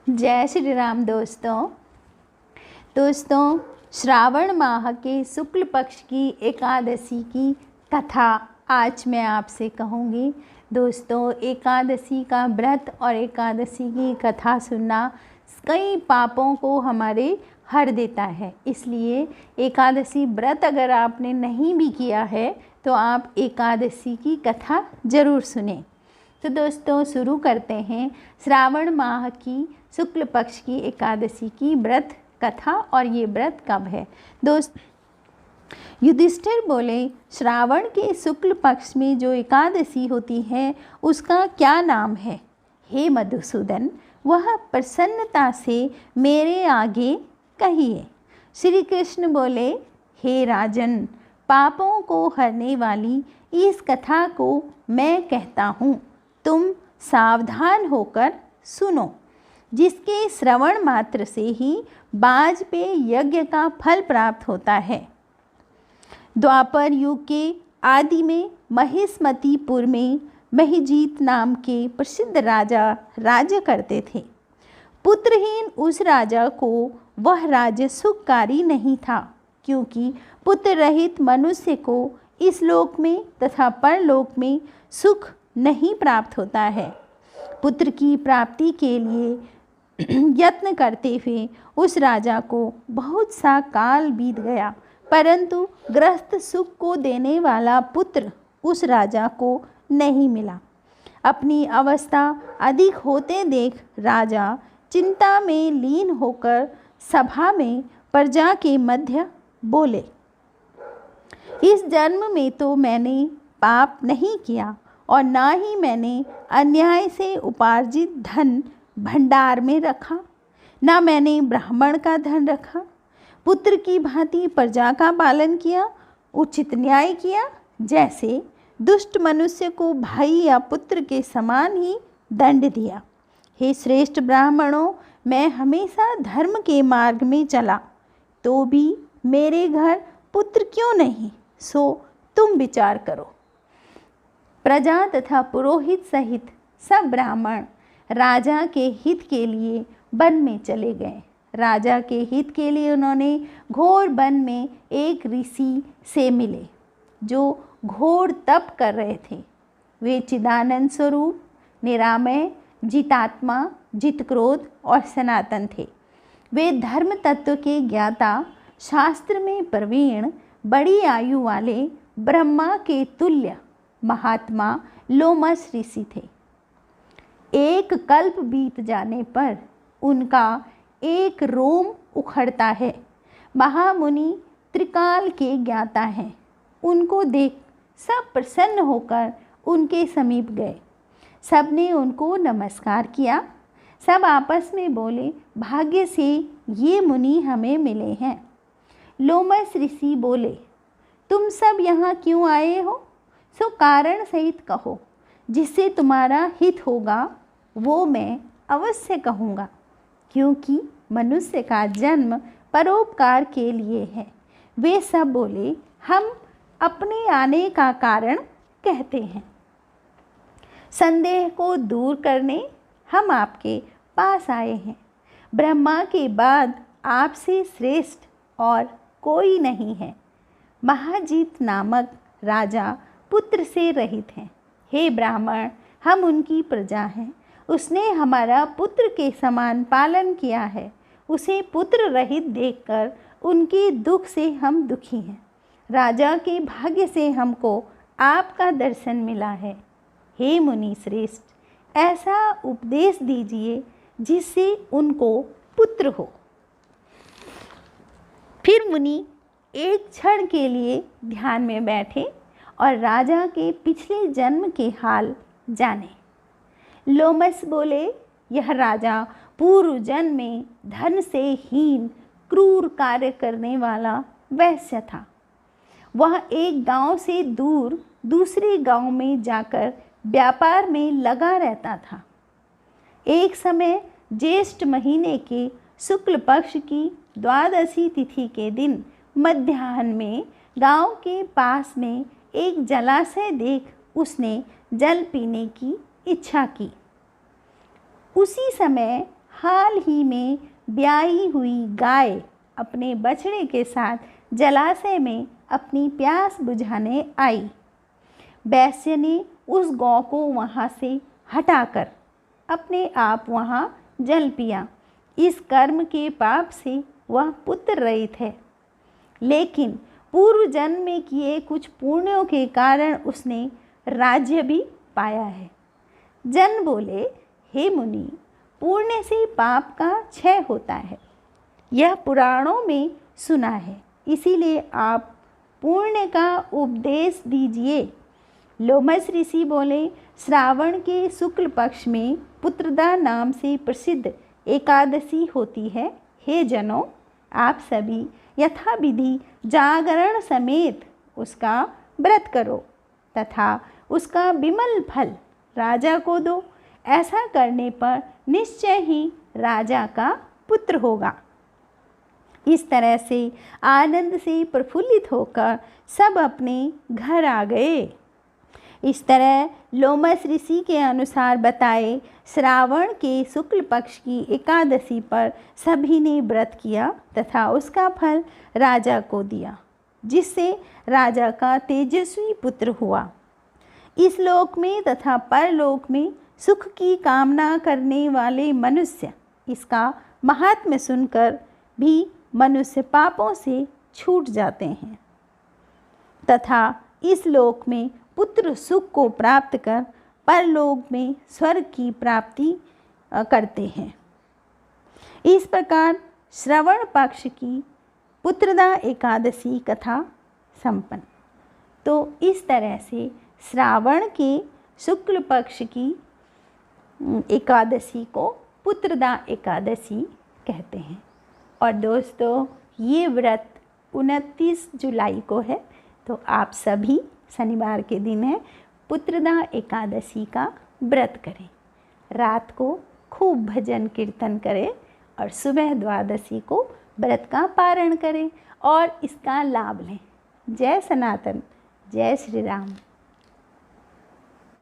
जय श्री राम दोस्तों श्रावण माह के शुक्ल पक्ष की एकादशी की कथा आज मैं आपसे कहूँगी। दोस्तों, एकादशी का व्रत और एकादशी की कथा सुनना कई पापों को हमारे हर देता है। इसलिए एकादशी व्रत अगर आपने नहीं भी किया है तो आप एकादशी की कथा ज़रूर सुनें। तो दोस्तों, शुरू करते हैं श्रावण माह की शुक्ल पक्ष की एकादशी की व्रत कथा। और ये व्रत कब है? युधिष्ठिर बोले, श्रावण के शुक्ल पक्ष में जो एकादशी होती है उसका क्या नाम है? हे मधुसूदन, वह प्रसन्नता से मेरे आगे कहिए। श्री कृष्ण बोले, हे राजन, पापों को हरने वाली इस कथा को मैं कहता हूँ, तुम सावधान होकर सुनो। जिसके श्रवण मात्र से ही वाजपेयी यज्ञ का फल प्राप्त होता है। द्वापर युग के आदि में महिष्मतीपुर में महिजीत नाम के प्रसिद्ध राजा राज्य करते थे। पुत्रहीन उस राजा को वह राज्य सुखकारी नहीं था, क्योंकि पुत्र रहित मनुष्य को इस लोक में तथा परलोक में सुख नहीं प्राप्त होता है। पुत्र की प्राप्ति के लिए यत्न करते हुए उस राजा को बहुत सा काल बीत गया, परंतु गृहस्थ सुख को देने वाला पुत्र उस राजा को नहीं मिला। अपनी अवस्था अधिक होते देख राजा चिंता में लीन होकर सभा में प्रजा के मध्य बोले, इस जन्म में तो मैंने पाप नहीं किया और ना ही मैंने अन्याय से उपार्जित धन भंडार में रखा, ना मैंने ब्राह्मण का धन रखा। पुत्र की भांति प्रजा का पालन किया, उचित न्याय किया, जैसे दुष्ट मनुष्य को भाई या पुत्र के समान ही दंड दिया। हे श्रेष्ठ ब्राह्मणों, मैं हमेशा धर्म के मार्ग में चला, तो भी मेरे घर पुत्र क्यों नहीं, सो तुम विचार करो। प्रजा तथा पुरोहित सहित सब ब्राह्मण राजा के हित के लिए वन में चले गए। राजा के हित के लिए उन्होंने घोर वन में एक ऋषि से मिले, जो घोर तप कर रहे थे। वे चिदानंद स्वरूप, निरामय, जितात्मा, जित क्रोध और सनातन थे। वे धर्म तत्व के ज्ञाता, शास्त्र में प्रवीण, बड़ी आयु वाले ब्रह्मा के तुल्य महात्मा लोमस ऋषि थे। एक कल्प बीत जाने पर उनका एक रोम उखड़ता है। महामुनि त्रिकाल के ज्ञाता हैं। उनको देख सब प्रसन्न होकर उनके समीप गए। सबने उनको नमस्कार किया। सब आपस में बोले, भाग्य से ये मुनि हमें मिले हैं। लोमस ऋषि बोले, तुम सब यहाँ क्यों आए हो? सो कारण सहित कहो, जिससे तुम्हारा हित होगा वो मैं अवश्य कहूँगा, क्योंकि मनुष्य का जन्म परोपकार के लिए है। वे सब बोले, हम अपने आने का कारण कहते हैं। संदेह को दूर करने हम आपके पास आए हैं। ब्रह्मा के बाद आपसे श्रेष्ठ और कोई नहीं है। महाजीत नामक राजा पुत्र से रहित हैं। हे ब्राह्मण, हम उनकी प्रजा हैं। उसने हमारा पुत्र के समान पालन किया है। उसे पुत्र रहित देखकर उनके दुख से हम दुखी हैं। राजा के भाग्य से हमको आपका दर्शन मिला है। हे मुनि श्रेष्ठ, ऐसा उपदेश दीजिए जिससे उनको पुत्र हो। फिर मुनि एक क्षण के लिए ध्यान में बैठे और राजा के पिछले जन्म के हाल जाने। लोमस बोले, यह राजा पूर्व जन्म में धन से हीन क्रूर कार्य करने वाला वैश्य था। वह एक गांव से दूर दूसरे गांव में जाकर व्यापार में लगा रहता था। एक समय ज्येष्ठ महीने के शुक्ल पक्ष की द्वादशी तिथि के दिन मध्याह्न में गांव के पास में एक जलाशय देख उसने जल पीने की इच्छा की। उसी समय हाल ही में ब्याही हुई गाय अपने बछड़े के साथ जलाशय में अपनी प्यास बुझाने आई। वैश्य ने उस गौ को वहाँ से हटाकर अपने आप वहाँ जल पिया। इस कर्म के पाप से वह पुत्र रहित है, लेकिन पूर्व जन्म में किए कुछ पुण्यों के कारण उसने राज्य भी पाया है। जन बोले, हे मुनि, पुण्य से पाप का क्षय होता है, यह पुराणों में सुना है, इसीलिए आप पुण्य का उपदेश दीजिए। लोमस ऋषि बोले, श्रावण के शुक्ल पक्ष में पुत्रदा नाम से प्रसिद्ध एकादशी होती है। हे जनों, आप सभी यथाविधि जागरण समेत उसका व्रत करो तथा उसका विमल फल राजा को दो। ऐसा करने पर निश्चय ही राजा का पुत्र होगा। इस तरह से आनंद से प्रफुल्लित होकर सब अपने घर आ गए। इस तरह लोमस ऋषि के अनुसार बताए श्रावण के शुक्ल पक्ष की एकादशी पर सभी ने व्रत किया तथा उसका फल राजा को दिया, जिससे राजा का तेजस्वी पुत्र हुआ। इस लोक में तथा परलोक में सुख की कामना करने वाले मनुष्य इसका महात्म्य सुनकर भी मनुष्य पापों से छूट जाते हैं तथा इस लोक में पुत्र सुख को प्राप्त कर परलोक में स्वर्ग की प्राप्ति करते हैं। इस प्रकार श्रवण पक्ष की पुत्रदा एकादशी कथा संपन्न। तो इस तरह से श्रावण के शुक्ल पक्ष की एकादशी को पुत्रदा एकादशी कहते हैं। और दोस्तों, ये व्रत 29 जुलाई को है, तो आप सभी शनिवार के दिन है पुत्रदा एकादशी का व्रत करें। रात को खूब भजन कीर्तन करें और सुबह द्वादशी को व्रत का पारण करें और इसका लाभ लें। जय सनातन, जय श्री राम।